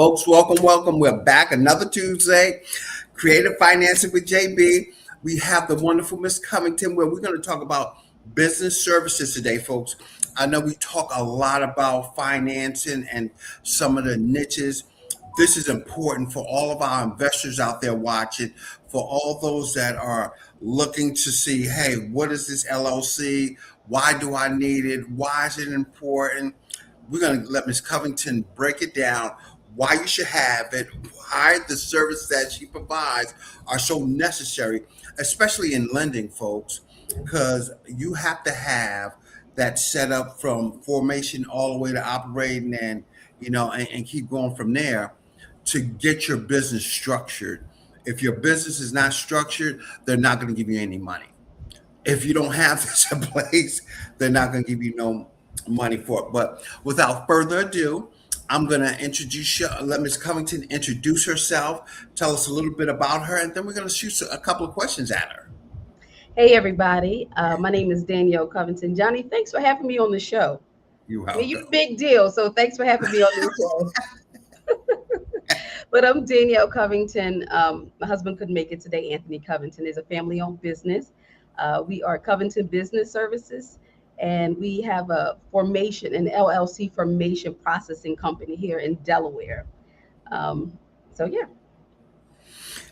Folks, welcome, welcome. We're back another Tuesday. Creative Financing with JB. We have the wonderful Miss Covington where we're going to talk about business services today, folks. I know we talk a lot about financing and some of the niches. This is important for all of our investors out there watching, for all those that are looking to see, hey, what is this LLC? Why do I need it? Why is it important? We're going to let Ms. Covington break it down, why you should have it, why the service that she provides are so necessary, especially in lending, folks, because you have to have that set up from formation all the way to operating and keep going from there to get your business structured. If your business is not structured, they're not going to give you any money. If you don't have this in place, they're not going to give you no money for it. But without further ado, I'm going to introduce you, let Ms. Covington introduce herself, tell us a little bit about her, and then we're going to shoot a couple of questions at her. Hey, everybody. My name is Danielle Covington. Johnny, thanks for having me on the show. You're I mean, you're welcome. a big deal, so thanks for having me on the show. But I'm Danielle Covington. My husband couldn't make it today. Anthony Covington is a family-owned business. We are Covington Business Services, and we have an LLC formation processing company here in Delaware. Um, so yeah.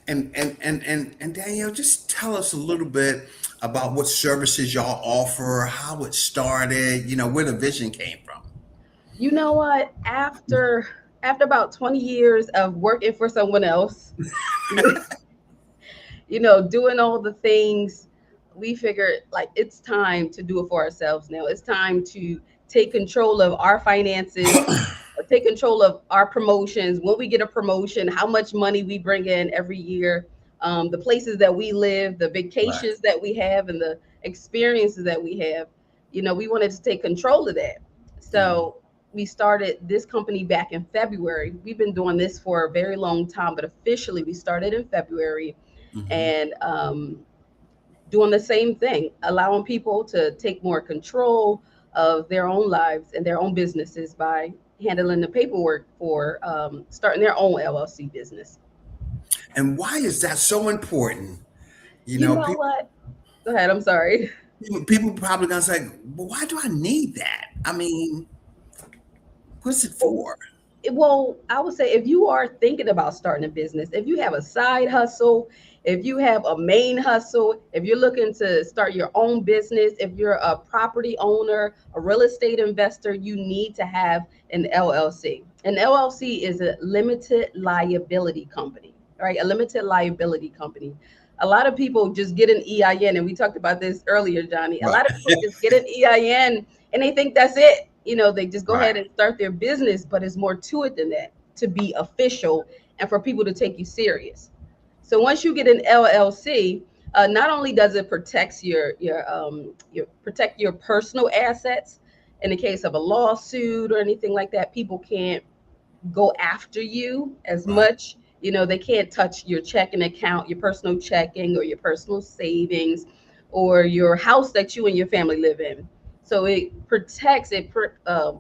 And Danielle, just tell us a little bit about what services y'all offer, how it started, where the vision came from. You know what? After about 20 years of working for someone else, doing all the things, we figured like it's time to do it for ourselves now. It's time to take control of our finances, take control of our promotions. When we get a promotion, how much money we bring in every year, the places that we live, the Right. vacations that we have, and the experiences that we have. We wanted to take control of that. Mhm. So we started this company back in February. We've been doing this for a very long time, but officially we started in February Mhm. and doing the same thing, allowing people to take more control of their own lives and their own businesses by handling the paperwork for starting their own LLC business. And why is that so important? You You know, know people what? Go ahead. I'm sorry. people probably gonna say, well, why do I need that? I mean, what's it for? Well, I would say if you are thinking about starting a business, if you have a side hustle, if you have a main hustle, if you're looking to start your own business, if you're a property owner, a real estate investor, you need to have an LLC. An LLC is a limited liability company, right? A limited liability company. A lot of people just get an EIN, and we talked about this earlier, Johnny. A Right. lot of people just get an EIN and they think that's it. They just go Right. ahead and start their business, but it's more to it than that to be official and for people to take you serious. So once you get an LLC, not only does it protect your personal assets in the case of a lawsuit or anything like that, people can't go after you as Right. much. They can't touch your checking account, your personal checking, or your personal savings, or your house that you and your family live in. So it protects,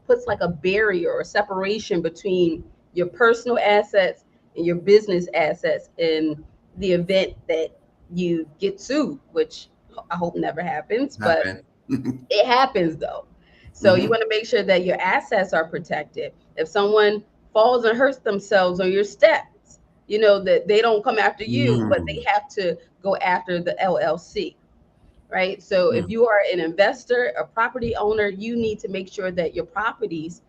puts like a barrier or separation between your personal assets and your business assets in the event that you get sued, which I hope never happens, but Happen. it happens though. So you Hmm. want to make sure that your assets are protected. If someone falls and hurts themselves on your steps, that they don't come after you, but they Mm. have to go after the LLC, right? So if Mm. you are an investor, a property owner, you need to make sure that your properties,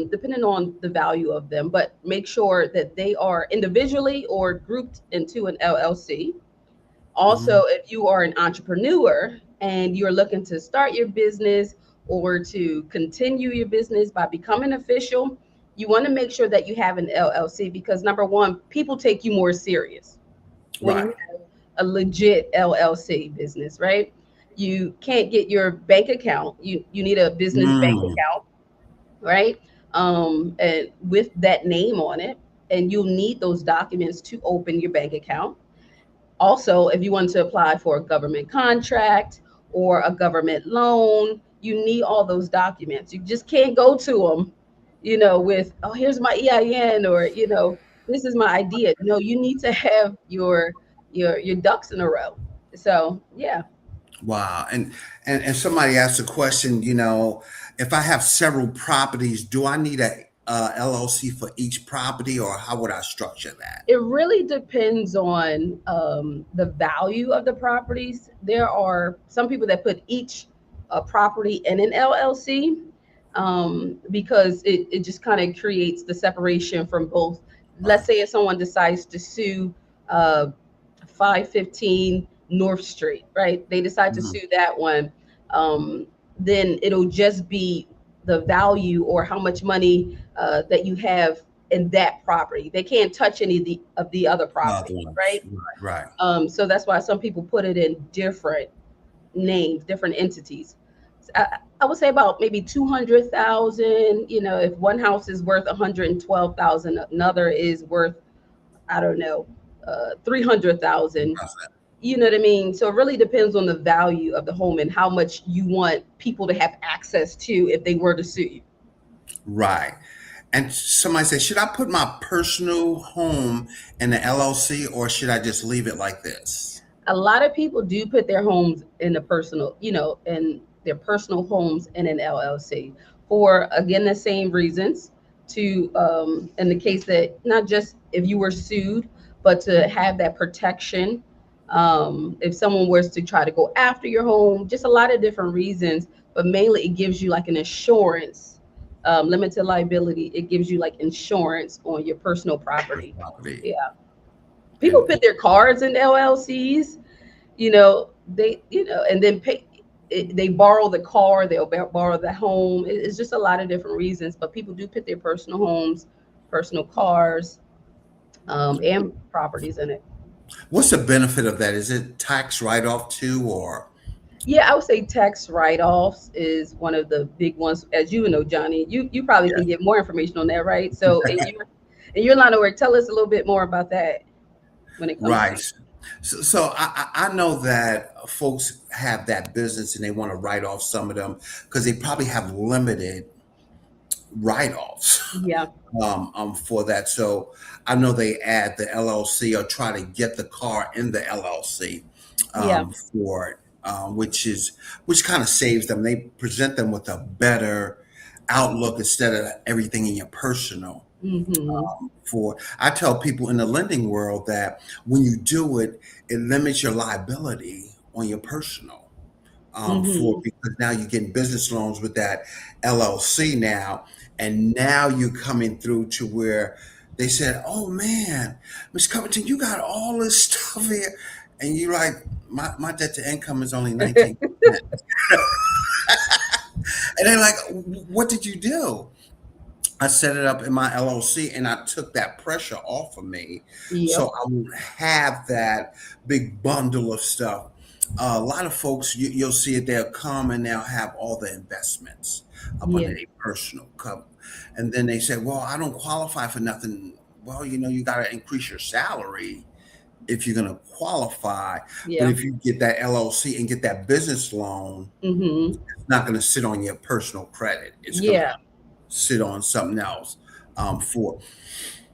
depending on the value of them, but make sure that they are individually or grouped into an LLC. Mhm. Also, if you are an entrepreneur and you're looking to start your business or to continue your business by becoming official, you want to make sure that you have an LLC because number one, people take you more serious when Right. you have a legit LLC business, right? You can't get your bank account. You need a business bank Mm. account, right? And with that name on it, and you'll need those documents to open your bank account. Also, if you want to apply for a government contract or a government loan, you need all those documents. You just can't go to them with, oh, here's my EIN, or, this is my idea. No, you need to have your ducks in a row. So yeah. Wow. And somebody asked a question, if I have several properties, do I need a LLC for each property, or how would I structure that? It really depends on the value of the properties. There are some people that put each property in an LLC, because it just kind of creates the separation from both. Let's Right. say if someone decides to sue uh, 515 North Street, right? They decide to Mhm. sue that one. Um, then it'll just be the value or how much money that you have in that property. They can't touch any of the other Other property, ones. right? Right. Right. So that's why some people put it in different names, different entities. I would say about maybe 200,000. If one house is worth 112,000, another is worth, I don't know, 300,000. You know what I mean? So it really depends on the value of the home and how much you want people to have access to if they were to sue you. Right. And somebody said, should I put my personal home in the LLC, or should I just leave it like this? A lot of people do put their homes in the personal, in their personal homes in an LLC for, again, the same reasons, to in the case that not just if you were sued, but to have that protection. If someone was to try to go after your home, just a lot of different reasons, but mainly it gives you like an insurance, limited liability. It gives you like insurance on your personal property. Property. Yeah. People And put their cars in LLCs, and then pay. They borrow the car, they'll borrow the home. It's just a lot of different reasons, but people do put their personal homes, personal cars, and properties in it. what's the benefit of that? Is it tax write-off too, or Yeah, I would say tax write-offs is one of the big ones. As you know, Johnny, you probably yeah. can get more information on that, right? So in your line of work, tell us a little bit more about that when it comes to. Right. So I know that folks have that business and they want to write off some of them because they probably have limited write-offs Yeah, for that. So I know they add the LLC or try to get the car in the LLC yeah. for it, which kind of saves them. They present them with a better outlook instead of everything in your personal. Mm-hmm. For I tell people in the lending world that when you do it, it limits your liability on your personal. For Mm-hmm. because now you're getting business loans with that LLC now, and now you're coming through to where they said, "Oh man, Miss Covington, you got all this stuff here," and you're like, "My debt to income is only 19%," and they're like, "What did you do?" I set it up in my LLC and I took that pressure off of me. So Yep. I won't have that big bundle of stuff. A lot of folks, you'll see it, they'll come and they'll have all the investments up Yeah. under their personal cover. And then they say, well, I don't qualify for nothing. Well, you got to increase your salary if you're going to qualify. But Yeah. if you get that LLC and get that business loan, Mm-hmm. it's not going to sit on your personal credit. It's going to Yeah. sit on something else for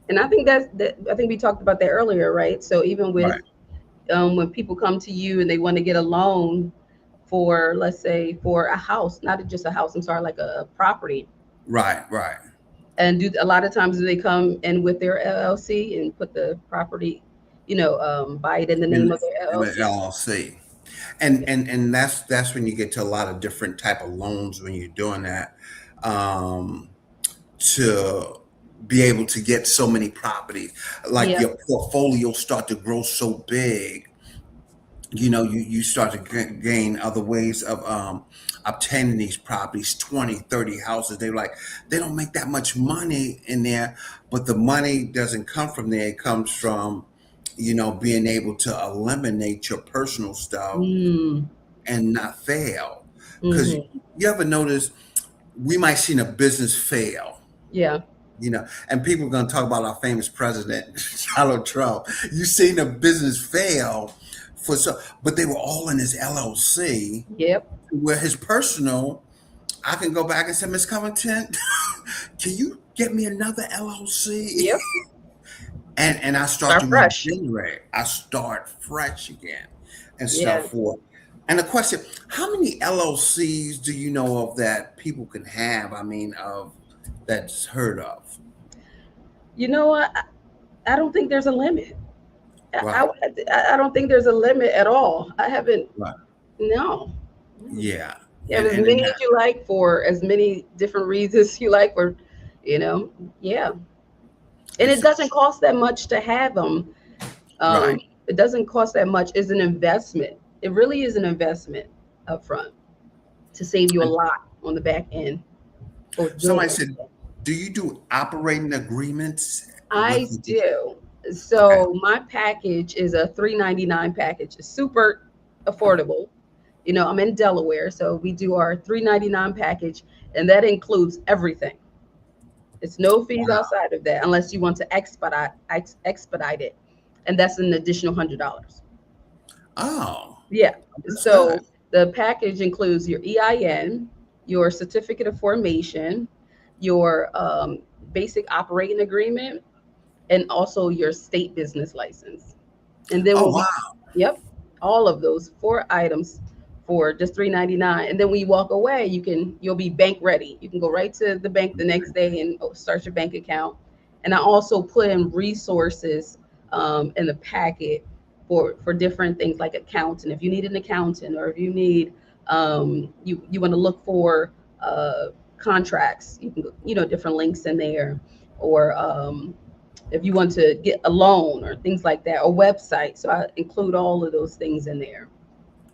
And I think I think we talked about that earlier, right? So even right, with when people come to you and they want to get a loan for, let's say, for a house, not just a house, I'm sorry, like a property. right, right. And do a lot of times do they come in with their LLC and put the property, buy it in the name In, of their in the LLC? LLC, and that's when you get to a lot of different type of loans when you're doing that, um, to be able to get so many properties, like Yeah. your portfolio start to grow so big. You start to gain other ways of obtaining these properties, 20, 30 houses. They don't make that much money in there, but the money doesn't come from there. It comes from being able to eliminate your personal stuff Mm. and not fail. Because Mm-hmm. you ever notice we might see a business fail, Yeah. and people are going to talk about our famous president, Donald Trump. You seen a business fail but they were all in his LLC, Yep. where his personal, I can go back and say, Miss Covington, can you get me another LLC? Yep. And I start to Start fresh. regenerate. I start fresh again and Yeah. stuff forth. And the question, how many LLCs do you know of that people can have? I mean, of that's heard of. You know what? I don't think there's a limit. Right. I don't think there's a limit at all. I haven't. Right. No. Yeah. You have And as and many that as you like for as many different reasons you like for, you know, yeah. And it it's doesn't cost that much to have them. right. It doesn't cost that much. It's an investment. It really is an investment up front to save you a And lot on the back end for doing somebody said, it. do you do operating agreements I with the do. okay. So my package is a 399 package. It's super affordable. You know, I'm in Delaware, so we do our 399 package, and that includes everything. It's no fees Wow. outside of that unless you want to expedite it, and that's an additional $100. Oh, Yeah. that's good. So the package includes your EIN, your certificate of formation, your basic operating agreement, and also your state business license. And then Oh when wow. we, yep, all of those four items for just 399. And then when you walk away, you'll be bank ready. You can go right to the bank the next day and start your bank account. And I also put in resources in the packet for different things like accountant. If you need an accountant, or if you need you want to look for contracts, you can different links in there, or if you want to get a loan or things like that, or website. So I include all of those things in there.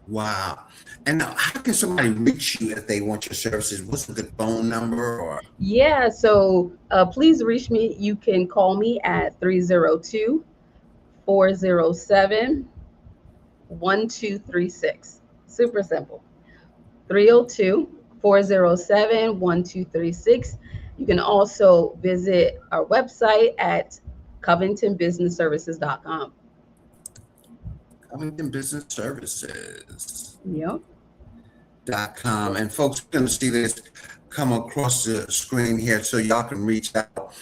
Wow. And now, how can somebody reach you if they want your services? What's a good phone number or Yeah, so please reach me. You can call me at 302-407-1236. Super simple. 302-407-1236. You can also visit our website at covingtonbusinessservices.com. Covington Business Services? Yep. Com. And folks, we're going to see this come across the screen here so y'all can reach out.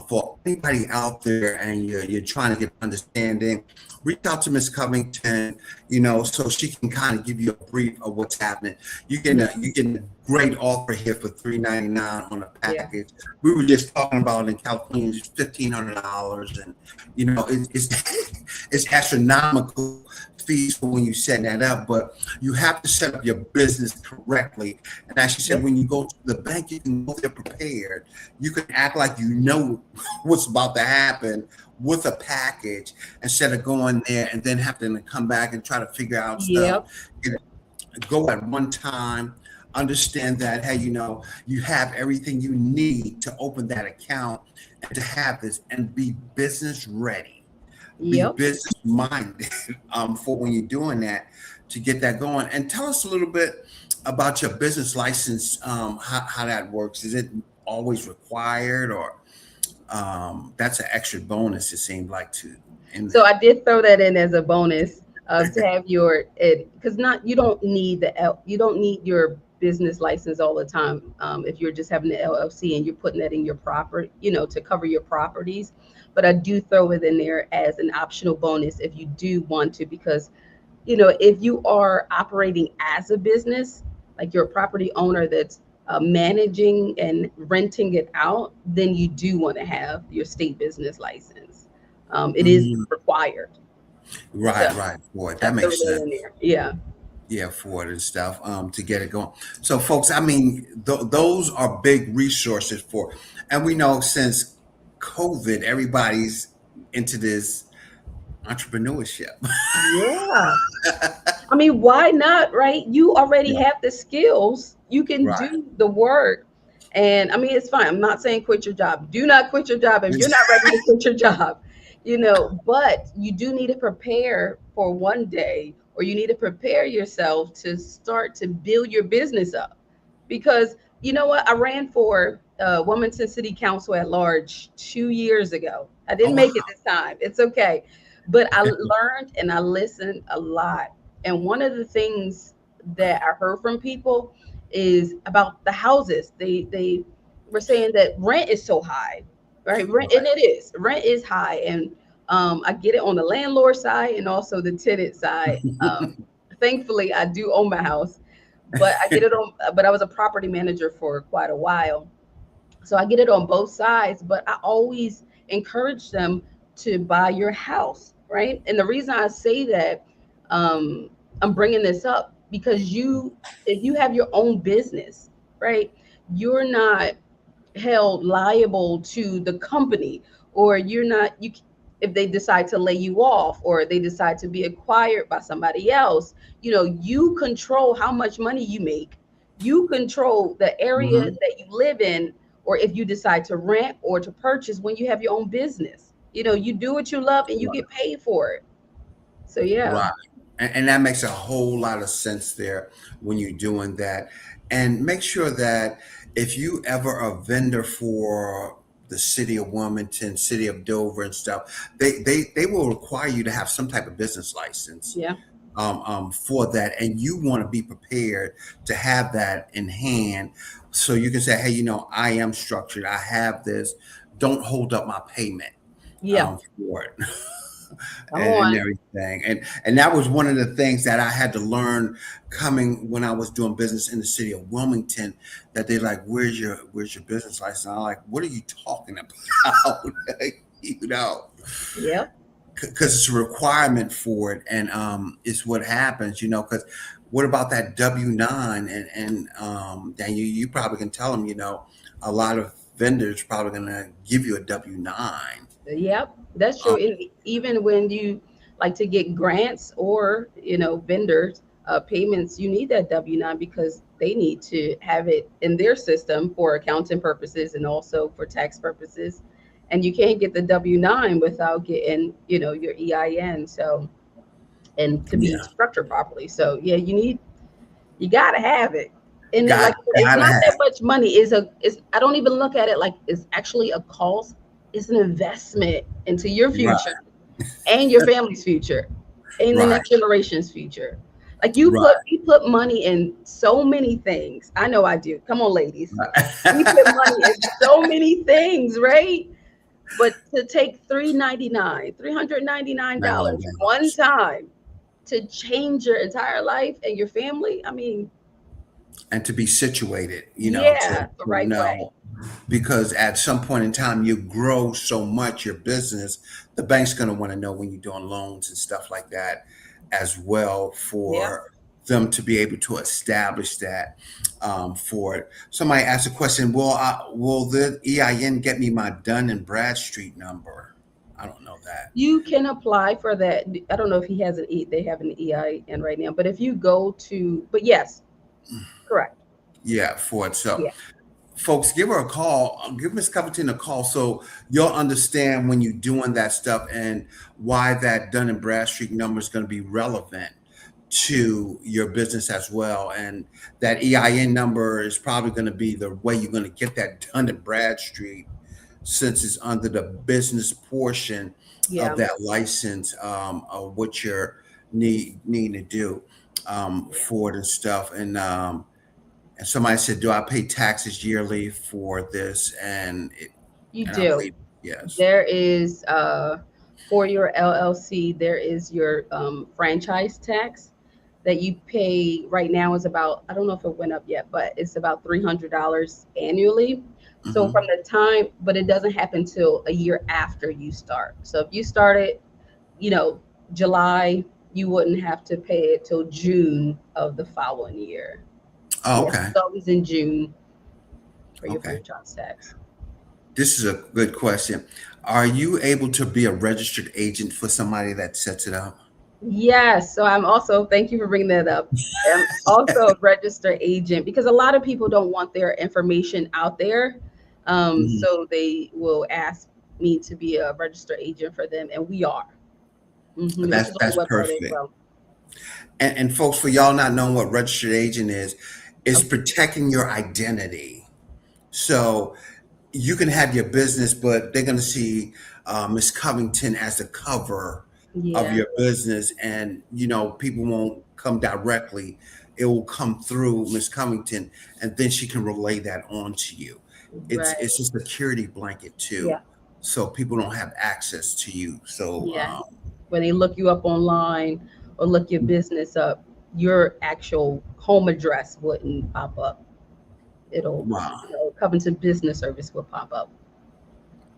For anybody out there and you're trying to get understanding, reach out to Miss Covington, so she can kind of give you a brief of what's happening. You getting a great offer here for $399 on a Yeah. package. We were just talking about in California, it's $1,500, and it's astronomical fees for when you set that up, but you have to set up your business correctly. And as she said, Yep. when you go to the bank, you can go there prepared. You can act like you know what's about to happen with a package instead of going there and then having to come back and try to figure out stuff. Yep. Go at one time, understand that, hey, you have everything you need to open that account and to have this and be business ready, be Yep. business minded for when you're doing that to get that going. And tell us a little bit about your business license, how that works. Is it always required, or that's an extra bonus? It seemed like to in So there. I did throw that in as a bonus to have your it because not you don't need your business license all the time if you're just having the LLC and you're putting that in your proper to cover your properties. But I do throw it in there as an optional bonus if you do want to, because if you are operating as a business, like you're a property owner that's managing and renting it out, then you do want to have your state business license. It is Mhm. required. So Right. Boy, I that throw makes that in sense. there. Yeah. Yeah, for it and stuff, to get it going. So, folks, I mean, those are big resources for, and we know since COVID, everybody's into this entrepreneurship. Yeah. I mean, why not, right? You already Yeah, have the skills. You can right. do the work. And I mean, it's fine. I'm not saying quit your job. Do not quit your job if you're not ready to quit your job, but you do need to prepare for one day, or you need to prepare yourself to start to build your business up. Because you know what? I ran for Wilmington City Council at large 2 years ago. I Oh didn't wow. make it this time. It's okay. But I learned and I listened a lot. And one of the things that I heard from people is about the houses. They were saying that rent is so high, right? Rent, and Right. it is. Rent is high, and I get it on the landlord side and also the tenant side. Thankfully, I do own my house, but I get it on. But I was a property manager for quite a while, so I get it on both sides. But I always encourage them to buy your house, right? And the reason I say that, um, I'm bringing this up because if you have your own business, right, you're not held liable to the company, or you're not you if they decide to lay you off or they decide to be acquired by somebody else. You control how much money you make. You control the area Mhm. that you live in, or if you decide to rent or to purchase when you have your own business. You do what you love and you Right. get paid for it. So yeah. Right. And that makes a whole lot of sense there when you're doing that. And make sure that if you ever a vendor for the city of Wilmington, city of Dover and stuff, they will require you to have some type of business license Yeah. for that. And you want to be prepared to have that in hand so you can say, hey, I am structured. I have this. Don't hold up my payment Yeah. for it. Come and on. everything. And that was one of the things that I had to learn coming when I was doing business in the city of Wilmington. That they're like, "Where's your business license?" I'm like, "What are you talking about?" you know, Yep. because it's a requirement for it, and it's what happens. Because what about that W-9? And then you probably can tell them. A lot of vendors probably going to give you a W-9. Yep, that's true. And even when you like to get grants or vendors payments, you need that W-9 because they need to have it in their system for accounting purposes and also for tax purposes. And you can't get the W-9 without getting your EIN. So, and to be Yeah, structured properly. So yeah, you gotta have it. And then, got like, it's gotta not that have. much money. I don't even look at it like it's actually a cost. It's an investment into your Right, future and your family's future and the right, next generation's future. Like, right. we put money in so many things. I know I do. Come on, ladies. We put money in Right. so many things, right? But to take $399 one $99. time to change your entire life and your family, I mean, And to be situated, yeah, to the right way. know, because at some point in time you grow so much your business, the bank's going to want to know when you're doing loans and stuff like that as well Yeah. for them to be able to establish that for it. Somebody asked a question, will the EIN get me my Dun and Bradstreet number? I don't know that. You can apply for that. I don't know if he has they have an EIN right now, but if you go to, but yes, correct. Yeah, for it. So Yeah. folks, give her a call. Give Miss Covington a call so you'll understand when you're doing that stuff and why that Dun and Bradstreet number is going to be relevant to your business as well. And that EIN number is probably going to be the way you're going to get that Dun and Bradstreet since it's under the business portion of Yeah. that license of what you're needing to do Yeah. for it and stuff. And somebody said, "Do I pay taxes yearly for this?" You And I do. believe yes. There is for your LLC, there is your franchise tax that you pay right now is about, I don't know if it went up yet, but it's about $300 annually. So from Hmm. the time, but it doesn't happen till a year after you start. So if you started, you know, July, you wouldn't have to pay it till June of the following year. Oh, Yes, okay, it's always in June for your okay. franchise tax. This is a good question. Are you able to be a registered agent for somebody that sets it up? Yes, so I'm also, thank you for bringing that up. I'm also a registered agent because a lot of people don't want their information out there. Mhm. So they will ask me to be a registered agent for them, and we are, which That's is on that's the website as perfect. well. And folks, for y'all not knowing what registered agent is Okay. protecting your identity. So you can have your business, but they're going to see Miss Covington as the cover of Yeah, your business, and people won't come directly it will come through Miss Covington, and then she can relay that on to you. Right. It's a security blanket too, Yeah. so people don't have access to you. So Yeah. When they look you up online or look your business up, your actual home address wouldn't pop up. It'll, wow, Covington Business Service will pop up.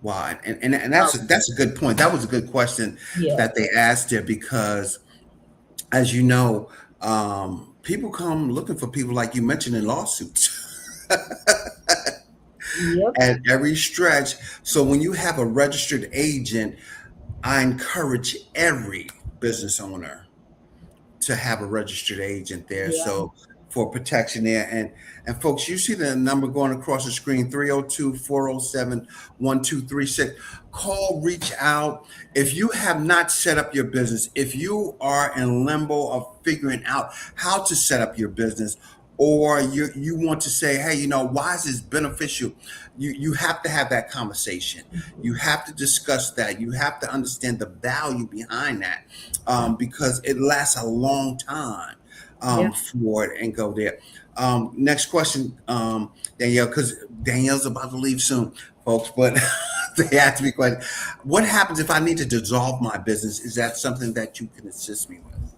wow, and Um, that's a good point. That was a good question yeah. that they asked there because, as you know, people come looking for people like you mentioned in lawsuits Yep. at every stretch. So when you have a registered agent, I encourage every business owner to have a registered agent there. Yeah. So for protection there. And folks, you see the number going across the screen, 302-407-1236. Call, reach out. If you have not set up your business, if you are in limbo of figuring out how to set up your business, or you want to say, hey, why is this beneficial? You have to have that conversation. You have to discuss that. You have to understand the value behind that, because it lasts a long time, Yeah. for it and go there. Next question, Danielle, because Danielle's about to leave soon, folks. But they asked me a question. What happens if I need to dissolve my business? Is that something that you can assist me with?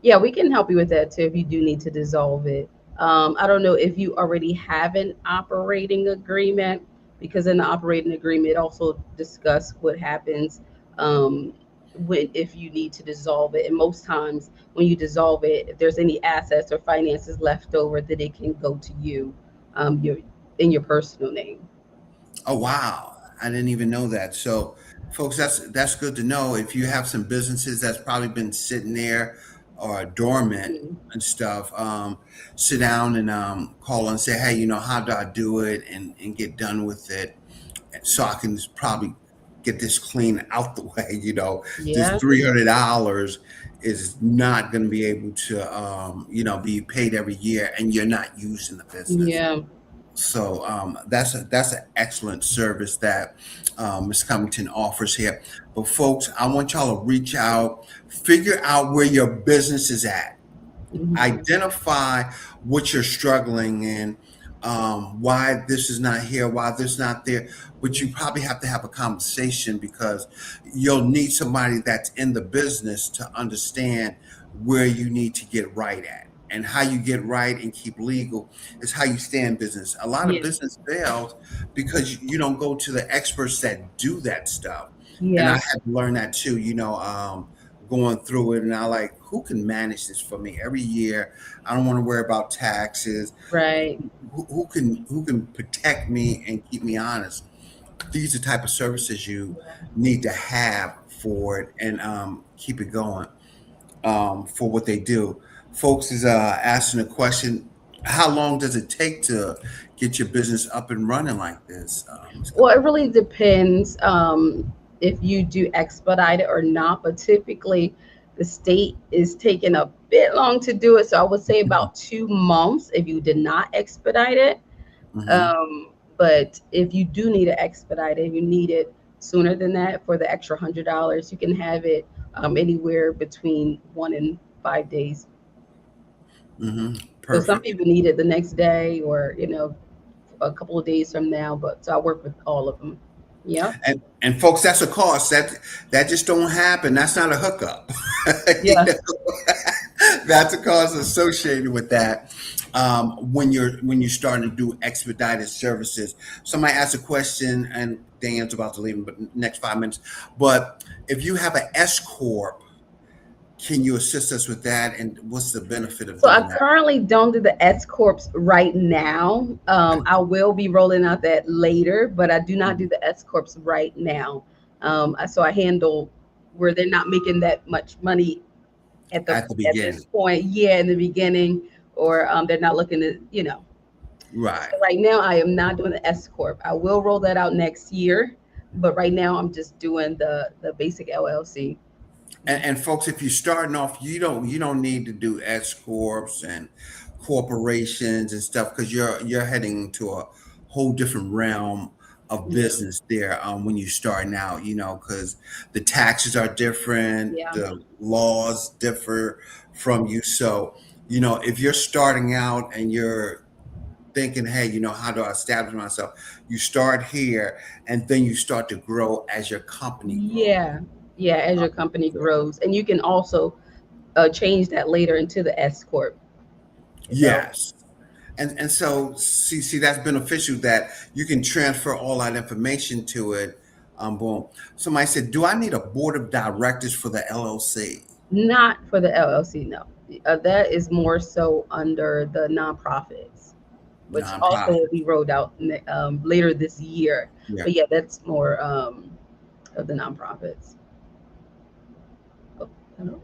Yeah, we can help you with that too if you do need to dissolve it. I don't know if you already have an operating agreement, because in the operating agreement it also discuss what happens um, when if you need to dissolve it. And most times when you dissolve it, if there's any assets or finances left over, that it can go to you, your in your personal name. Oh wow, I didn't even know that. So, folks, that's good to know. If you have some businesses that's probably been sitting there or dormant Mhm. and stuff, sit down and call and say, hey, how do I do it and get done with it, so I can just probably get this clean out the way. This Yeah, $300 is not going to be able to, be paid every year, and you're not using the business. yeah. So that's an excellent service that Ms. Covington offers here. But folks, I want y'all to reach out, figure out where your business is at, Mhm. identify what you're struggling in, why this is not here, why this is not there. But you probably have to have a conversation, because you'll need somebody that's in the business to understand where you need to get right at. And how you get right and keep legal is how you stay in business. A lot of Yeah, business fails because you don't go to the experts that do that stuff. And I yeah. had to learn that too, going through it. And I like, who can manage this for me every year? I don't want to worry about taxes. Right. Who can protect me and keep me honest? These are the type of services you need to have for it, and keep it going, for what they do. Folks is asking a question: how long does it take to get your business up and running like this, Ms. Well, Cummings? it really depends if you do expedite it or not, but typically the state is taking a bit long to do it. So I would say about 2 months if you did not expedite it. Hmm. But if you do need to expedite it, you need it sooner than that for the extra $100. You can have it anywhere between 1 and 5 days. Hmm. So some Perfect. people need it the next day, or a couple of days from now. But so I work with all of them. Yep. And folks, that's a cost that just don't happen. That's not a hookup. You Yeah. know? That's a cost associated with that, when you're starting to do expedited services. Somebody asked a question, and Dan's about to leave in but next 5 minutes. But if you have an S corp, can you assist us with that? And what's the benefit of So I doing that? currently don't do the S corps right now. I will be rolling out that later, but I do not do the S corps right now. So I handle where they're not making that much money at the At the at this beginning, point. Yeah, in the beginning, or they're not looking to. right? So right now, I am not doing the S corp. I will roll that out next year, but right now I'm just doing the basic LLC. And folks, if you're starting off, you don't need to do S corps and corporations and stuff, because you're heading into a whole different realm of Yeah, business there, when you starting out, because the taxes are different, yeah, the laws differ from you. So if you're starting out and you're thinking, hey, how do I establish myself? You start here and then you start to grow as your company grows. Yeah, yeah, as your company grows, and you can also change that later into the S corp. So Yes. And so see that's beneficial that you can transfer all that information to it. Boom. Somebody said, do I need a board of directors for the LLC? not for the LLC, no. That is more so under the nonprofits, which also Nonprofit. will be rolled out later this year. Yeah. But yeah, that's more of the nonprofits. Oh, hello?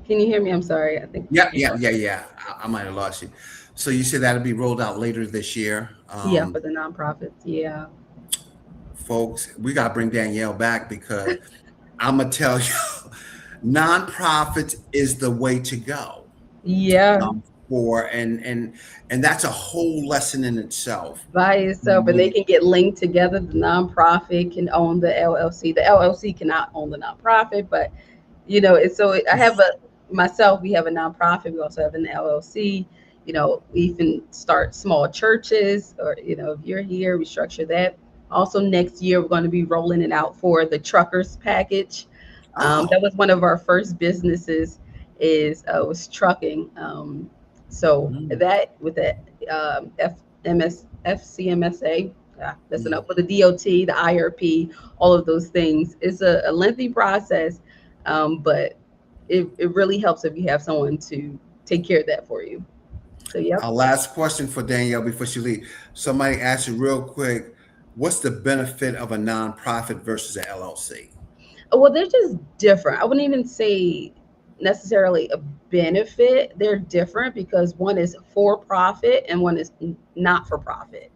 Can you hear me? I'm sorry. I think Yeah, you yeah, lost yeah, me. yeah. I might have lost you. So you said that'll be rolled out later this year. Yeah, for the nonprofits. Yeah. Folks, we got to bring Danielle back because I'm going to tell you, nonprofits is the way to go. Yeah, For and that's a whole lesson in itself. by itself, and they When can get linked together. The nonprofit can own the LLC. The LLC cannot own the nonprofit, but it's so I have a myself. We have a nonprofit. We also have an LLC. We even start small churches, or if you're here, we structure that. Also, next year we're going to be rolling it out for the truckers package. That oh, was one of our first businesses. Is was trucking. So mm, that with the FMS FCMSA, listen mm. up with the DOT, the IRP, all of those things. It's a lengthy process, but it really helps if you have someone to take care of that for you. So, yep. Our last question for Danielle before she leaves. Somebody asked you real quick, what's the benefit of a nonprofit versus an LLC? Well, they're just different. I wouldn't even say necessarily a benefit. They're different because one is for profit and one is not for profit.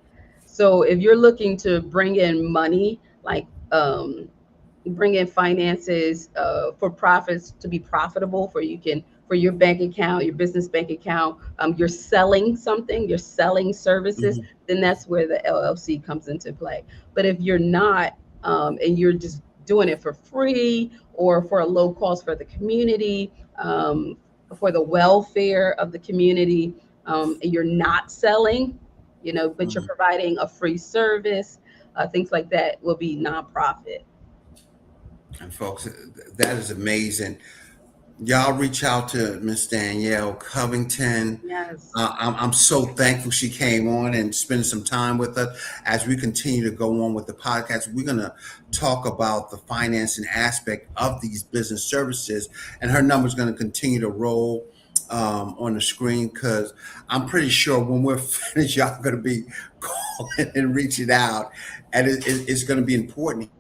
So if you're looking to bring in money, like bring in finances for profits to be profitable for your bank account, your business bank account, you're selling something, you're selling services, Mhm, then that's where the LLC comes into play. But if you're not, and you're just doing it for free or for a low cost for the community, for the welfare of the community, and you're not selling, but you're mhm. providing a free service, things like that will be nonprofit. And folks, that is amazing. Y'all reach out to Miss Danielle Covington. Yes. I'm so thankful she came on and spending some time with us as we continue to go on with the podcast. We're going to talk about the financing aspect of these business services, and her number is going to continue to roll on the screen because I'm pretty sure when we're finished, y'all going to be calling and reaching out, and it's going to be important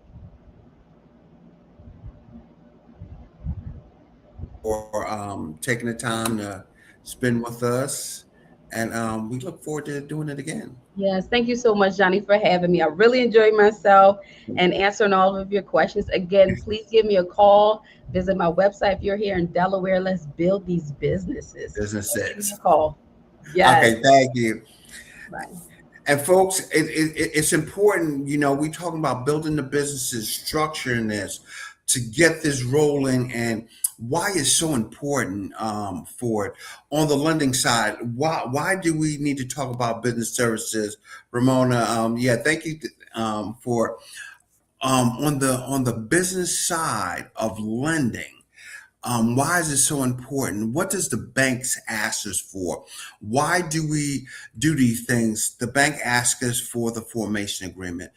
for taking the time to spend with us. And we look forward to doing it again. Yes. Thank you so much, Johnny, for having me. I really enjoyed myself and answering all of your questions. Again, please give me a call. Visit my website if you're here in Delaware. Let's build these businesses. Just give me a Businesses. call. Yes. Okay, thank you. Bye. And folks, it's important, we talking about building the businesses, structuring this to get this rolling, and why it's so important for it. On the lending side, why do we need to talk about business services? Ramona, yeah, thank you for on the business side of lending. Why is it so important? What does the banks ask us for? Why do we do these things? The bank asks us for the formation agreement.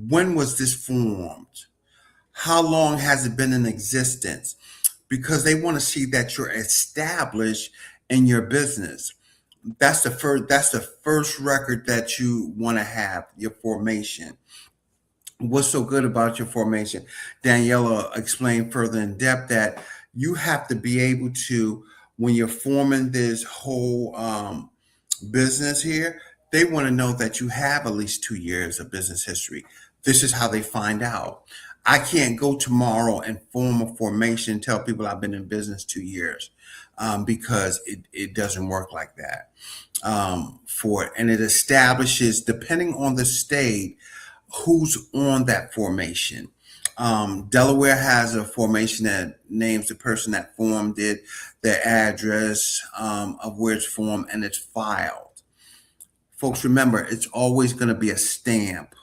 When was this formed? How long has it been in existence? Because they want to see that you're established in your business. That's the first record that you want to have, your formation. What's so good about your formation? Daniela explained further in depth that you have to be able to, when you're forming this whole business here, they want to know that you have at least 2 years of business history. This is how they find out. I can't go tomorrow and form a formation and tell people I've been in business 2 years because it doesn't work like that for it. And it establishes, depending on the state, who's on that formation. Delaware has a formation that names the person that formed it, their address of where it's formed, and it's filed. Folks, remember, it's always going to be a stamp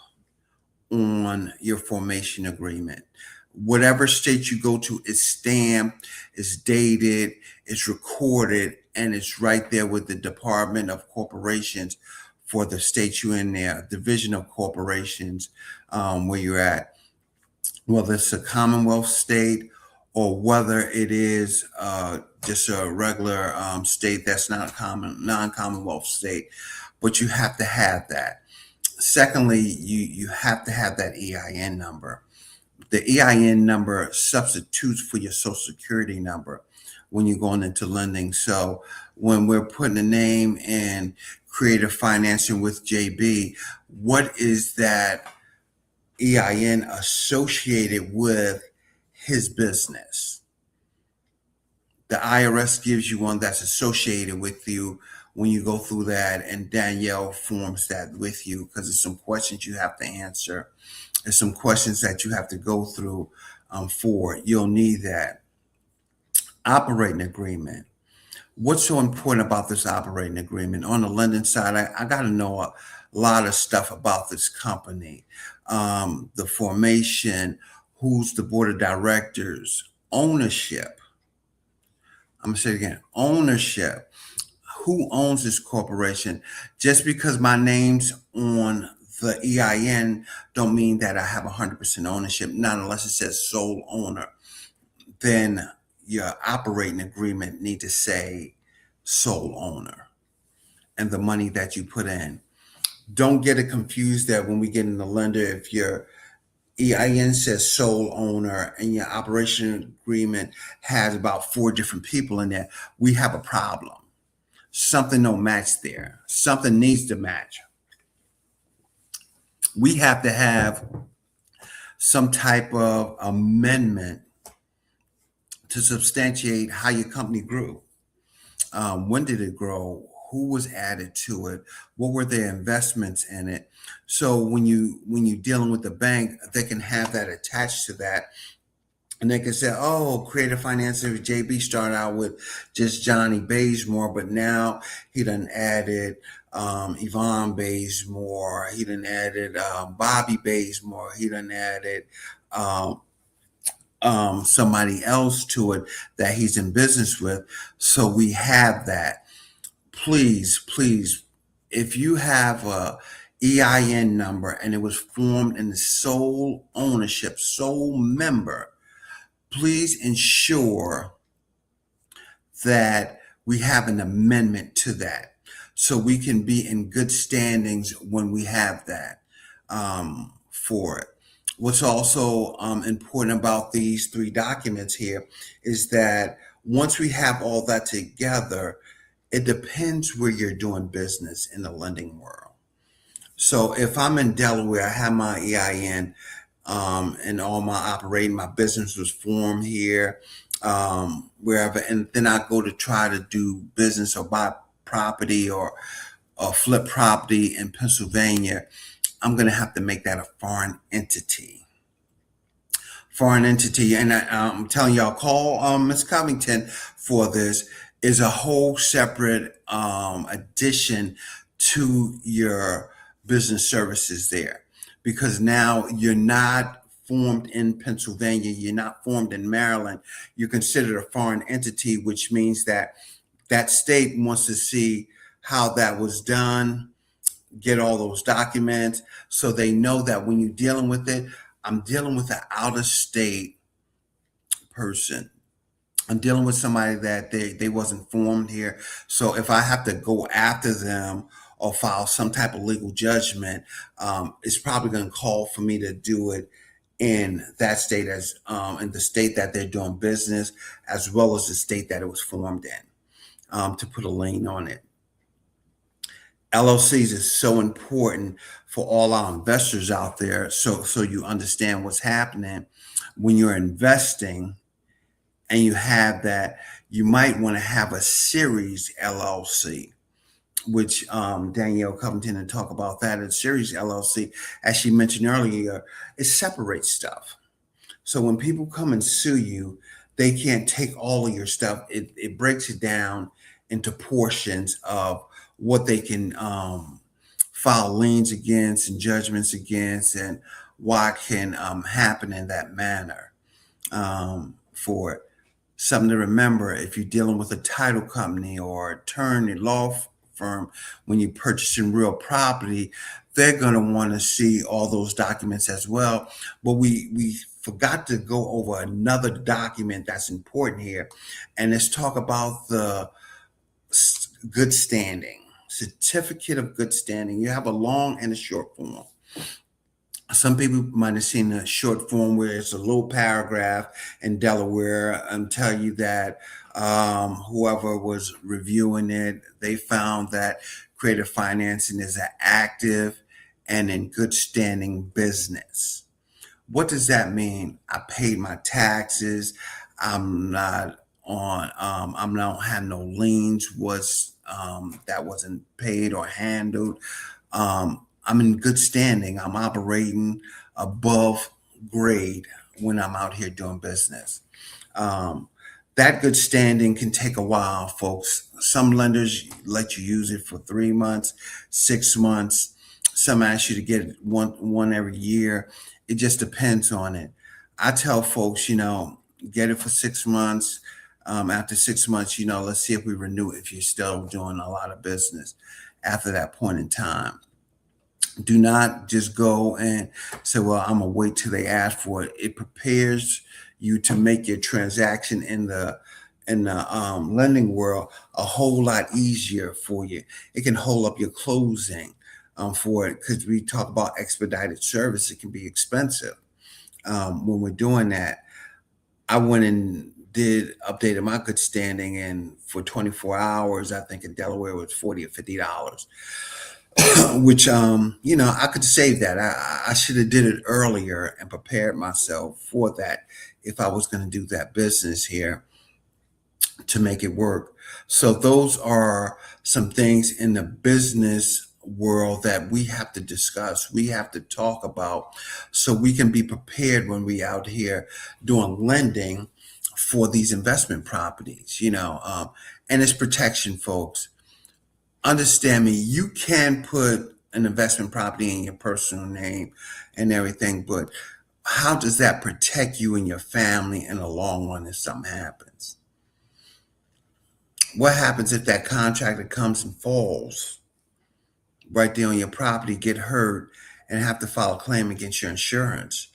on your formation agreement. Whatever state you go to, it's stamped, it's dated, it's recorded, and it's right there with the Department of Corporations for the state you're in there, Division of Corporations, where you're at, whether it's a Commonwealth state or whether it is just a regular state that's not a non-Commonwealth state. But you have to have that. Secondly, you have to have that EIN number. The EIN number substitutes for your social security number when you're going into lending. So when we're putting a name in creative financing with JB, what is that EIN associated with his business? The IRS gives you one that's associated with you when you go through that, and Danielle forms that with you because there's some questions you have to answer. There's some questions that you have to go through for it. You'll need that. Operating agreement. What's so important about this operating agreement? On the lending side, I got to know a lot of stuff about this company, the formation, who's the board of directors, ownership. I'm going to say it again, ownership. Who owns this corporation? Just because my name's on the EIN don't mean that I have 100% ownership, not unless it says sole owner. Then your operating agreement need to say sole owner and the money that you put in. Don't get it confused that when we get in the lender, if your EIN says sole owner and your operation agreement has about 4 different people in there, we have a problem. Something don't match there. Something needs to match. We have to have some type of amendment to substantiate how your company grew. When did it grow? Who was added to it? What were their investments in it? So when you're dealing with the bank, they can have that attached to that. And they can say, oh, creative financing with JB started out with just Johnnie Bazemore, but now he done added Yvonne Bazemore. He done added Bobby Bazemore. He done added somebody else to it that he's in business with. So we have that. Please, if you have a EIN number and it was formed in the sole ownership, sole member, please ensure that we have an amendment to that so we can be in good standings when we have that for it. What's also important about these 3 documents here is that once we have all that together, it depends where you're doing business in the lending world. So if I'm in Delaware, I have my EIN, and all my business was formed here, wherever, and then I go to try to do business or buy property or flip property in Pennsylvania, I'm going to have to make that a foreign entity. And I'm telling y'all, call Ms. Covington for this. Is a whole separate addition to your business services there, because now you're not formed in Pennsylvania, you're not formed in Maryland, you're considered a foreign entity, which means that that state wants to see how that was done, get all those documents, so they know that when you're dealing with it, I'm dealing with an out-of-state person. I'm dealing with somebody that they wasn't formed here. So if I have to go after them or file some type of legal judgment, it's probably going to call for me to do it in that state, as in the state that they're doing business, as well as the state that it was formed in, to put a lien on it. LLCs is so important for all our investors out there. So you understand what's happening when you're investing. And you have that, you might want to have a series LLC, which Danielle Covington and talk about that. A series LLC, as she mentioned earlier, it separates stuff. So when people come and sue you, they can't take all of your stuff. It breaks it down into portions of what they can file liens against and judgments against, and what can happen in that manner for it. Something to remember if you're dealing with a title company or attorney, law firm, when you're purchasing real property, they're going to want to see all those documents as well. But we forgot to go over another document that's important here, and let's talk about the good standing certificate of good standing. You have a long and a short form. Some people might have seen a short form where it's a little paragraph in Delaware and tell you that whoever was reviewing it, they found that creative financing is an active and in good standing business. What does that mean? I paid my taxes. I'm not on. I don't have no liens. Was that wasn't paid or handled. I'm in good standing. I'm operating above grade when I'm out here doing business. Um, that good standing can take a while, folks. Some lenders let you use it for 3 months, 6 months. Some ask you to get it one every year. It just depends on it. I tell folks, get it for 6 months. After 6 months, let's see if we renew it if you're still doing a lot of business after that point in time. Do not just go and say, well, I'm gonna wait till they ask for it. It prepares you to make your transaction in the lending world a whole lot easier for you. It can hold up your closing for it, because we talk about expedited service. It can be expensive when we're doing that. I went and did updated my good standing, and for 24 hours, I think in Delaware it was $40 or $50. Which I could save that. I should have did it earlier and prepared myself for that if I was going to do that business here to make it work. So those are some things in the business world that we have to discuss, we have to talk about, so we can be prepared when we out here doing lending for these investment properties. And it's protection, folks. Understand me, you can put an investment property in your personal name and everything, but how does that protect you and your family in the long run if something happens? What happens if that contractor comes and falls right there on your property, get hurt, and have to file a claim against your insurance?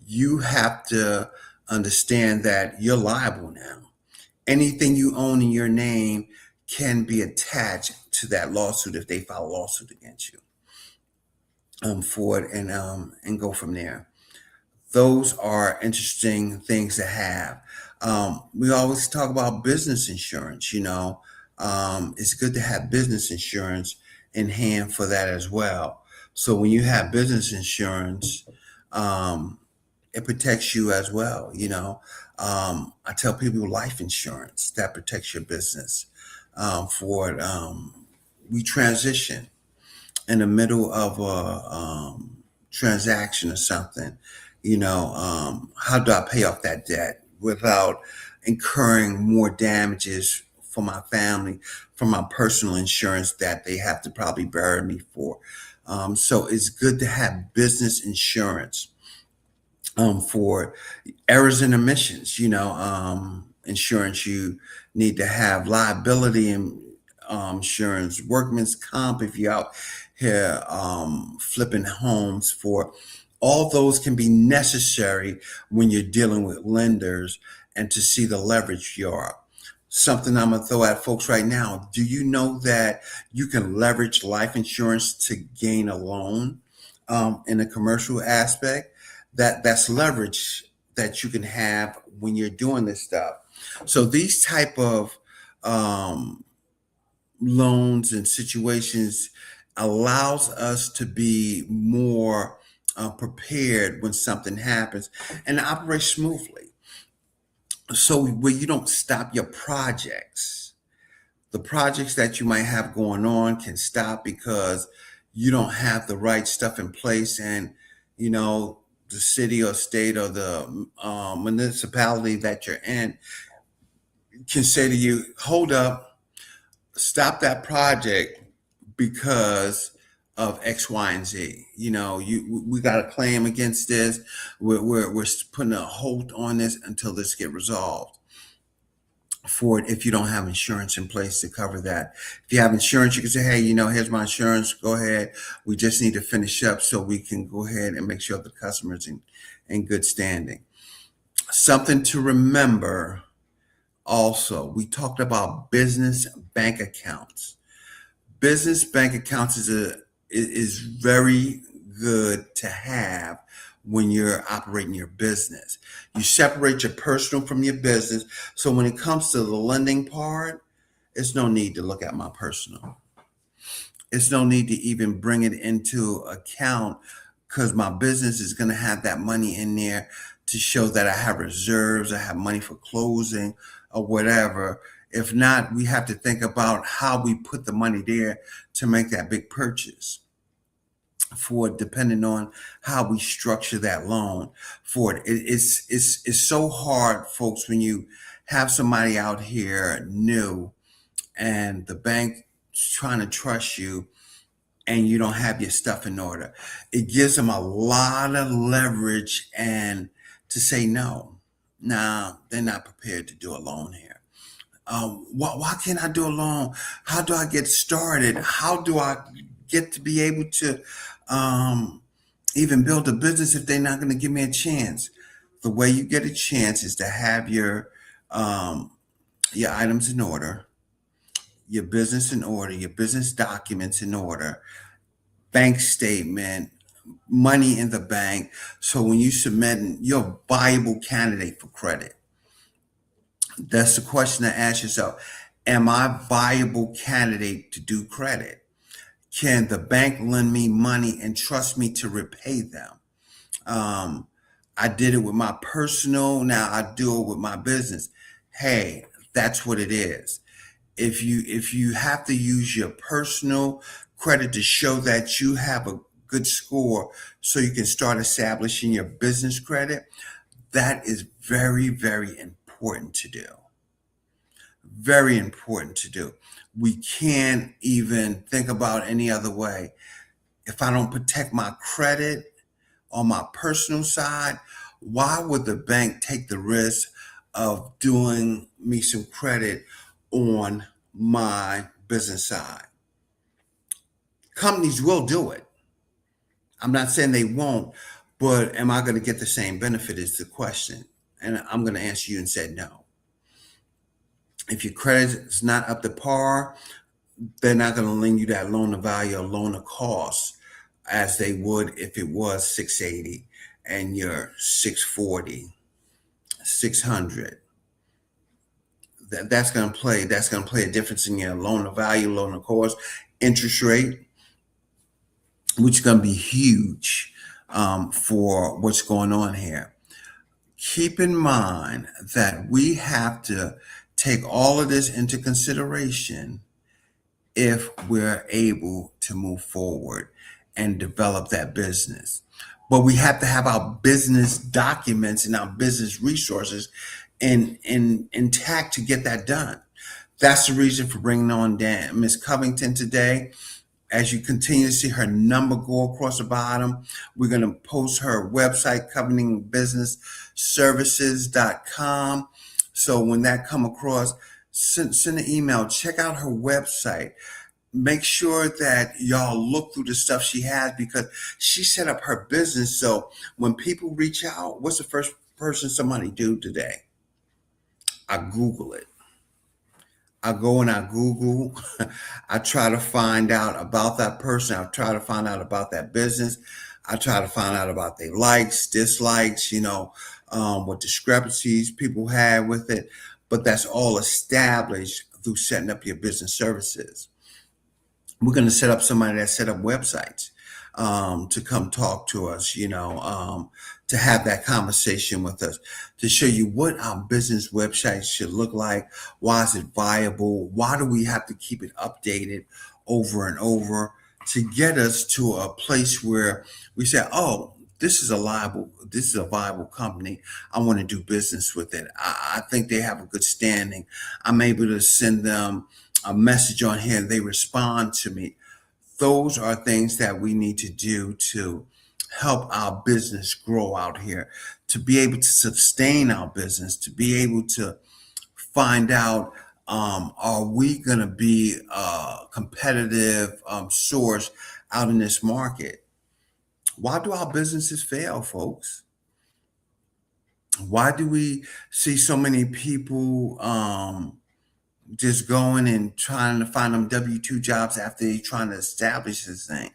You have to understand that you're liable now. Anything you own in your name can be attached to that lawsuit if they file a lawsuit against you for it, and go from there. Those are interesting things to have. We always talk about business insurance. It's good to have business insurance in hand for that as well. So when you have business insurance, it protects you as well. I tell people life insurance that protects your business. For it, we transition in the middle of a transaction or something. How do I pay off that debt without incurring more damages for my family, from my personal insurance that they have to probably bury me for? So it's good to have business insurance for errors and omissions. Insurance, you need to have liability and insurance, workman's comp if you're out here flipping homes. For all those can be necessary when you're dealing with lenders, and to see the leverage you are. Something I'm gonna throw at folks right now. Do you know that you can leverage life insurance to gain a loan in a commercial aspect? That's leverage that you can have when you're doing this stuff. So these type of loans and situations allows us to be more prepared when something happens and operate smoothly. So where you don't stop your projects, the projects that you might have going on can stop because you don't have the right stuff in place. And, you know, the city or state or the municipality that you're in can say to you, hold up, stop that project because of X, Y, and Z. We got a claim against this. We're putting a hold on this until this get resolved for it if you don't have insurance in place to cover that. If you have insurance, you can say, hey, here's my insurance. Go ahead. We just need to finish up so we can go ahead and make sure the customer's in good standing. Something to remember also, we talked about business bank accounts. Business bank accounts is very good to have when you're operating your business. You separate your personal from your business. So when it comes to the lending part, it's no need to look at my personal. It's no need to even bring it into account because my business is going to have that money in there to show that I have reserves, I have money for closing or whatever. If not, we have to think about how we put the money there to make that big purchase for it, depending on how we structure that loan for it. It's so hard, folks, when you have somebody out here new and the bank trying to trust you and you don't have your stuff in order. It gives them a lot of leverage and to say no. Nah, they're not prepared to do a loan here. Why can't I do a loan? How do I get started? How do I get to be able to even build a business if they're not going to give me a chance? The way you get a chance is to have your items in order, your business in order, your business documents in order, bank statement, money in the bank. So when you submit, you're a viable candidate for credit. That's the question to ask yourself. Am I a viable candidate to do credit? Can the bank lend me money and trust me to repay them? I did it with my personal. Now I do it with my business. Hey, that's what it is. If you have to use your personal credit to show that you have a good score so you can start establishing your business credit, that is very, very important to do. Very important to do. We can't even think about any other way. If I don't protect my credit on my personal side, why would the bank take the risk of doing me some credit on my business side? Companies will do it. I'm not saying they won't, but am I going to get the same benefit is the question. And I'm going to answer you and say no. If your credit is not up to par, they're not going to lend you that loan to value or loan to cost as they would if it was 680 and you're 640, 600. That's going to play a difference in your loan to value, loan to cost, interest rate, which is going to be huge for what's going on here. Keep in mind that we have to take all of this into consideration if we're able to move forward and develop that business. But we have to have our business documents and our business resources intact to get that done. That's the reason for bringing on Miss Covington today. As you continue to see her number go across the bottom, we're going to post her website, covingtonbusinessservices.com. So when that come across, send an email, check out her website. Make sure that y'all look through the stuff she has because she set up her business. So when people reach out, what's the first person somebody do today? I Google it. I go and I Google, I try to find out about that person. I try to find out about that business. I try to find out about their likes, dislikes, what discrepancies people have with it. But that's all established through setting up your business services. We're going to set up somebody that set up websites to come talk to us, to have that conversation with us, to show you what our business website should look like. Why is it viable? Why do we have to keep it updated over and over to get us to a place where we say, oh, this is a viable company. I want to do business with it. I think they have a good standing. I'm able to send them a message on here. They respond to me. Those are things that we need to do to help our business grow out here, to be able to sustain our business, to be able to find out, are we going to be a competitive source out in this market? Why do our businesses fail, folks? Why do we see so many people just going and trying to find them W-2 jobs after they're trying to establish this thing?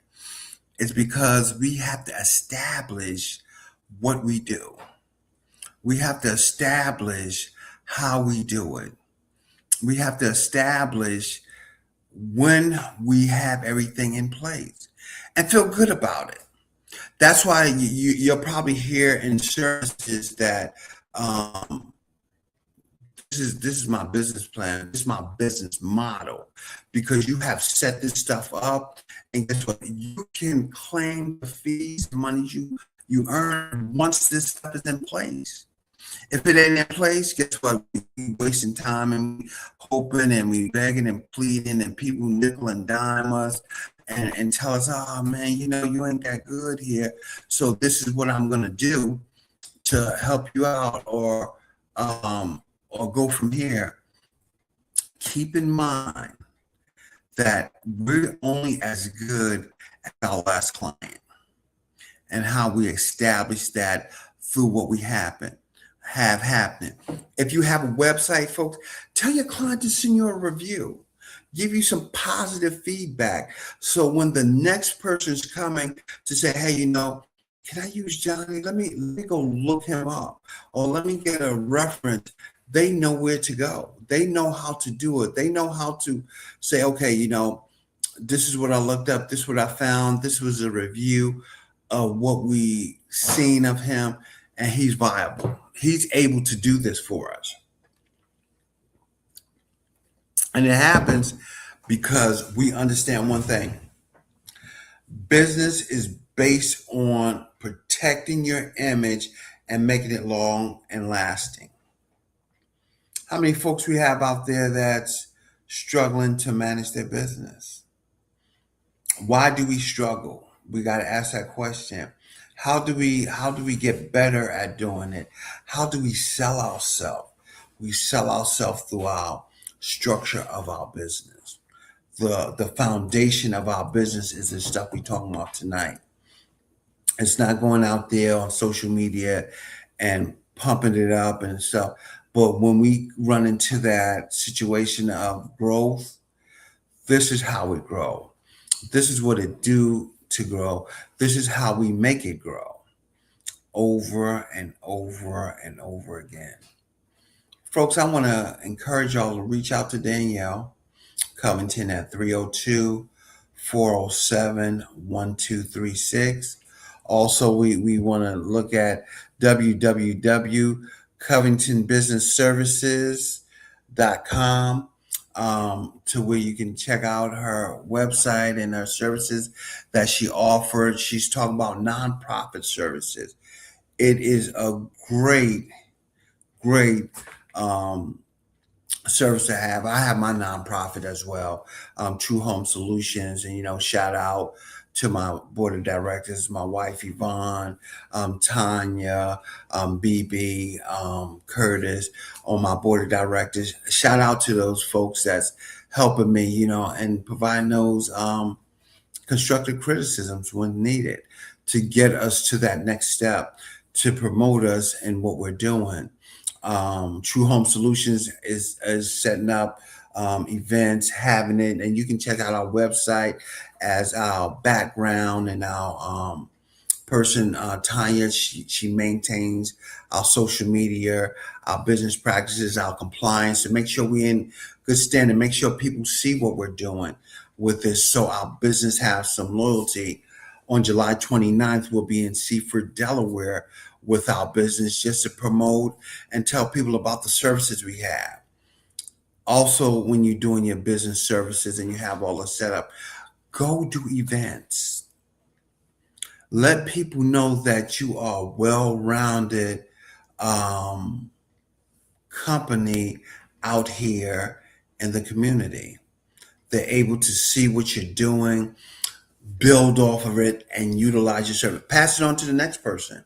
It's because we have to establish what we do. We have to establish how we do it. We have to establish when we have everything in place and feel good about it. That's why you'll probably hear in services that um, this is my business plan, this is my business model, because you have set this stuff up, and guess what? You can claim the fees, the money you earn once this stuff is in place. If it ain't in place, guess what? We wasting time and we hoping and we begging and pleading, and people nickel and dime us and tell us, oh man, you ain't that good here. So this is what I'm gonna do to help you out, or go from here. Keep in mind that we're only as good as our last client, and how we establish that through what we have happening. If you have a website, folks, tell your client to send you a review. Give you some positive feedback. So when the next person's coming to say, hey, can I use Johnny? Let me go look him up, or let me get a reference. They know where to go. They know how to do it. They know how to say, okay, this is what I looked up. This is what I found. This was a review of what we seen of him, and he's viable. He's able to do this for us. And it happens because we understand one thing. Business is based on protecting your image and making it long and lasting. How many folks we have out there that's struggling to manage their business? Why do we struggle? We got to ask that question. How do we get better at doing it? How do we sell ourselves? We sell ourselves through our structure of our business. The foundation of our business is the stuff we're talking about tonight. It's not going out there on social media and pumping it up and stuff. But when we run into that situation of growth, this is how we grow. This is what it do to grow. This is how we make it grow, over and over and over again. Folks, I want to encourage y'all to reach out to Danielle Covington at 302-407-1236. Also, we want to look at www.covingtonbusinessservices.com, to where you can check out her website and her services that she offered. She's talking about nonprofit services. It is a great service to have. I have my nonprofit as well, True Home Solutions, and shout out to my board of directors, my wife Yvonne, Tanya, BB, Curtis, on my board of directors. Shout out to those folks that's helping me, and providing those constructive criticisms when needed to get us to that next step, to promote us in what we're doing. True Home Solutions is setting up events, having it, and you can check out our website as our background, and our person, Tanya, she maintains our social media, our business practices, our compliance, to make sure we're in good standing, make sure people see what we're doing with this, so our business has some loyalty. On July 29th, we'll be in Seaford, Delaware with our business, just to promote and tell people about the services we have. Also, when you're doing your business services and you have all the setup, go do events. Let people know that you are a well-rounded um, company out here in the community. They're able to see what you're doing, build off of it, and utilize your service. Pass it on to the next person.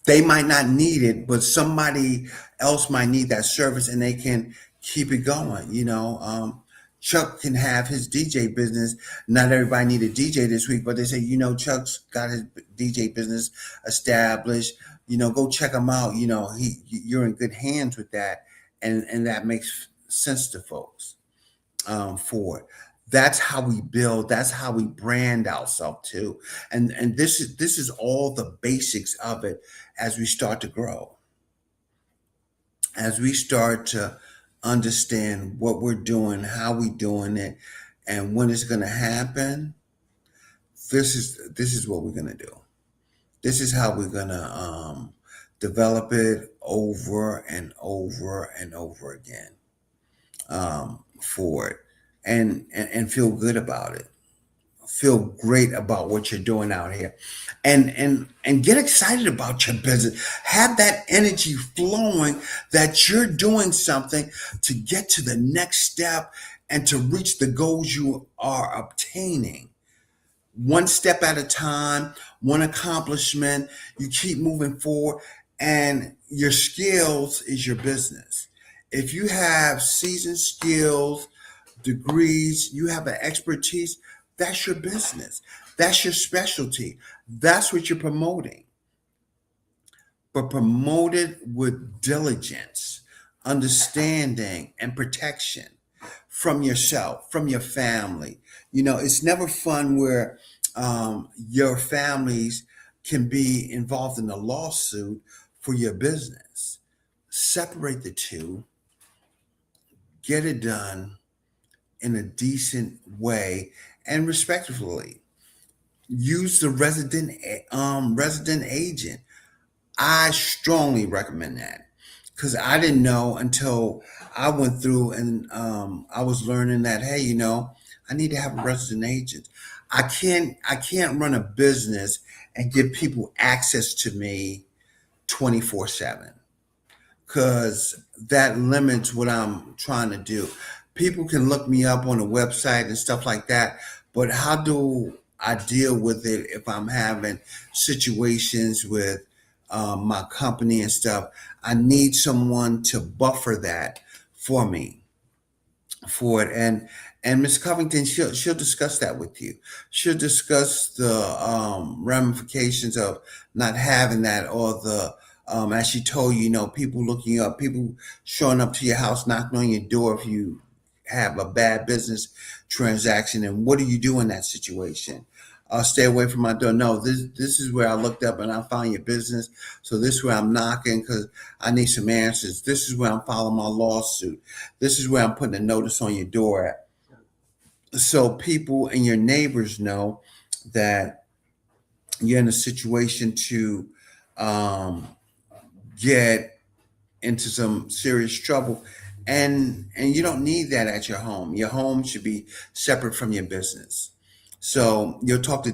They might not need it, but somebody else might need that service, and they can keep it going. Chuck can have his DJ business. Not everybody need a DJ this week, but they say, Chuck's got his DJ business established. Go check him out. You're in good hands with that, and that makes sense to folks for it. That's how we build. That's how we brand ourselves too. And this is all the basics of it as we start to grow, as we start to understand what we're doing, how we doing it, and when it's going to happen. This is what we're going to do. This is how we're going to develop it over and over and over again for it, and feel good about it. Feel great about what you're doing out here, and get excited about your business. Have that energy flowing that you're doing something to get to the next step and to reach the goals you are obtaining. One step at a time, one accomplishment. You keep moving forward, and your skills is your business. If you have seasoned skills, degrees, you have an expertise, that's your business. That's your specialty. That's what you're promoting. But promote it with diligence, understanding, and protection from yourself, from your family. It's never fun where your families can be involved in a lawsuit for your business. Separate the two, get it done in a decent way and respectfully. Use the resident agent. I strongly recommend that, because I didn't know until I went through and I was learning that, hey, I need to have a resident agent. I can't run a business and give people access to me 24/7, because that limits what I'm trying to do. People can look me up on a website and stuff like that, but how do I deal with it if I'm having situations with my company and stuff? I need someone to buffer that for me, for it. And Miss Covington, she'll discuss that with you. She'll discuss the ramifications of not having that, or the as she told you, people looking you up, people showing up to your house, knocking on your door if you have a bad business transaction. And what do you do in that situation? Stay away from my door. No, this is where I looked up and I found your business. So this is where I'm knocking because I need some answers. This is where I'm filing my lawsuit. This is where I'm putting a notice on your door at. So people and your neighbors know that you're in a situation to um, get into some serious trouble, and you don't need that at your home. Your home should be separate from your business. So you'll talk to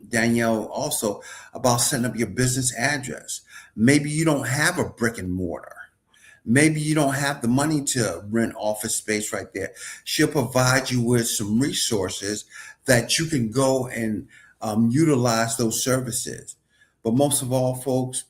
Danielle also about setting up your business address. Maybe you don't have a brick and mortar. Maybe you don't have the money to rent office space right there. She'll provide you with some resources that you can go and utilize those services. But most of all, folks,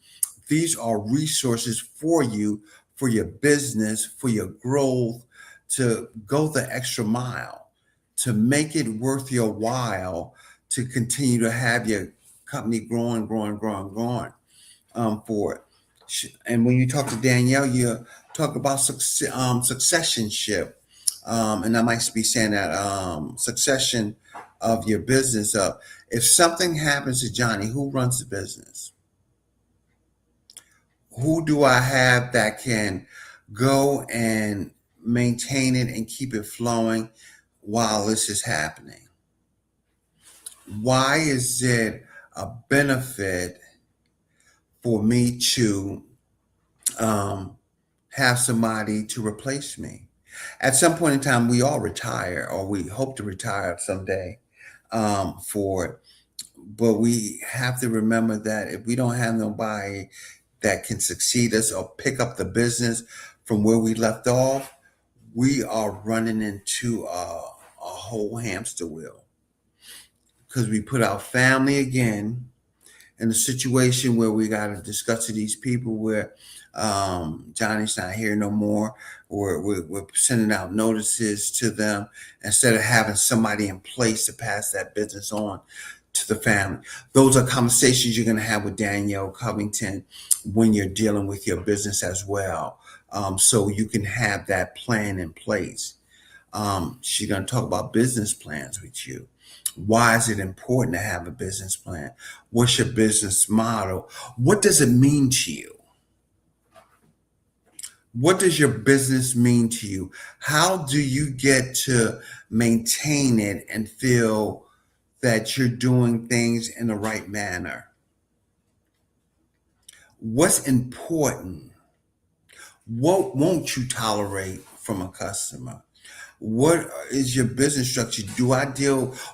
these are resources for you, for your business, for your growth, to go the extra mile, to make it worth your while, to continue to have your company growing, growing, growing, growing for it. And when you talk to Danielle, you talk about successionship. And I might be saying that succession of your business. If something happens to Johnny, who runs the business? Who do I have that can go and maintain it and keep it flowing while this is happening? Why is it a benefit for me to have somebody to replace me? At some point in time, we all retire, or we hope to retire someday for it. But we have to remember that if we don't have nobody that can succeed us or pick up the business from where we left off, we are running into a whole hamster wheel, because we put our family again in a situation where we got to discuss to these people where Johnny's not here no more. We're sending out notices to them instead of having somebody in place to pass that business on to the family. Those are conversations you're going to have with Danielle Covington when you're dealing with your business as well. So you can have that plan in place. She's going to talk about business plans with you. Why is it important to have a business plan? What's your business model? What does it mean to you? What does your business mean to you? How do you get to maintain it and feel that you're doing things in the right manner? What's important? What won't you tolerate from a customer? What is your business structure?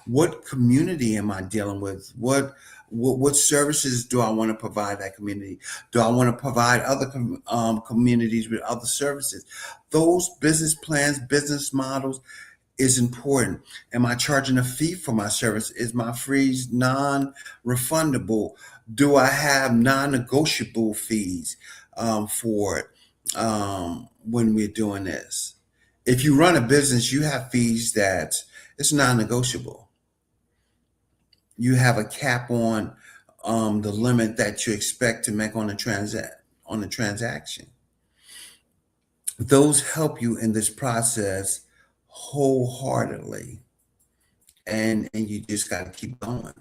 What community am I dealing with? What services do I want to provide that community? Do I want to provide other communities with other services? Those business plans, business models is important. Am I charging a fee for my service? Is my fees non-refundable? Do I have non-negotiable fees for it when we're doing this? If you run a business, you have fees that it's non-negotiable. You have a cap on the limit that you expect to make on a transaction. Those help you in this process wholeheartedly, and you just got to keep going,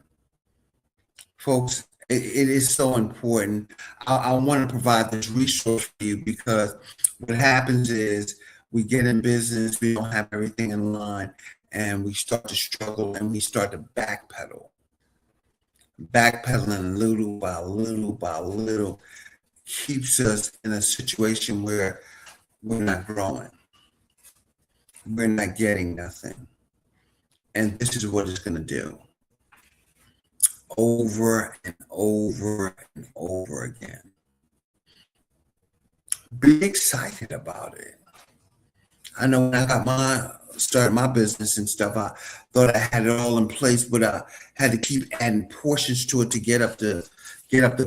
folks. It is so important. I want to provide this resource for you, because what happens is we get in business, we don't have everything in line, and we start to struggle and we start to backpedal. Backpedaling little by little by little keeps us in a situation where we're not growing. We're not getting nothing. And this is what it's going to do over and over and over again. Be excited about it. I know when I started my business and stuff, I thought I had it all in place, but I had to keep adding portions to it to get up the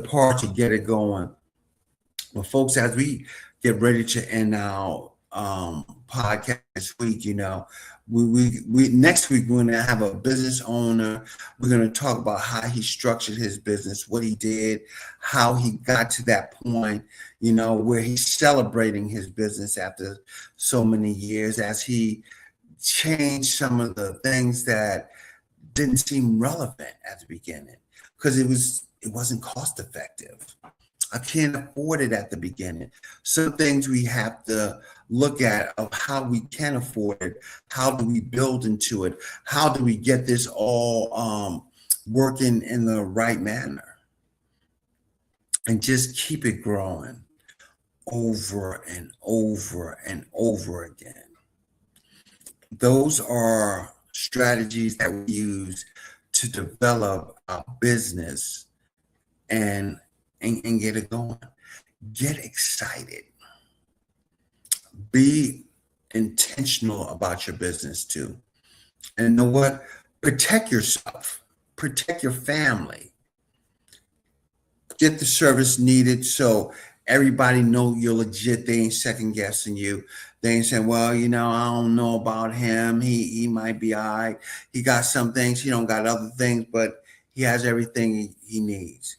par to get it going. Well, folks, as we get ready to end our podcast this week, we next week we're going to have a business owner. We're going to talk about how he structured his business, what he did, how he got to that point, where he's celebrating his business after so many years, as he changed some of the things that didn't seem relevant at the beginning because it wasn't cost effective. I can't afford it at the beginning. Some things we have to look at of how we can afford it. How do we build into it? How do we get this all working in the right manner? And just keep it growing over and over and over again. Those are strategies that we use to develop our business and get it going. Get excited. Be intentional about your business too. And you know what? Protect yourself. Protect your family. Get the service needed so everybody know you're legit. They ain't second guessing you. They ain't saying, well, I don't know about him. He might be all right. He got some things. He don't got other things, but he has everything he needs.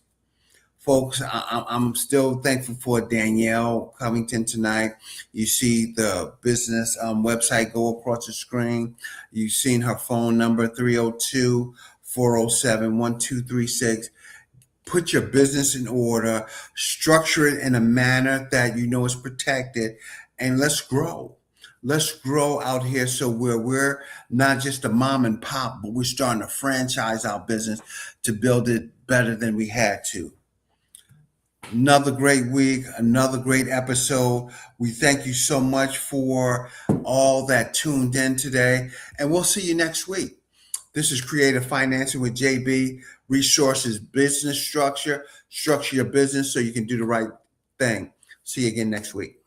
Folks, I'm still thankful for Danielle Covington tonight. You see the business website go across the screen. You've seen her phone number, 302-407-1236. Put your business in order, structure it in a manner that is protected, and let's grow. Let's grow out here so we're not just a mom and pop, but we're starting to franchise our business to build it better than we had to. Another great week, another great episode. We thank you so much for all that tuned in today, and we'll see you next week. This is Creative Financing with JB. Resources, business structure your business so you can do the right thing. See you again next week.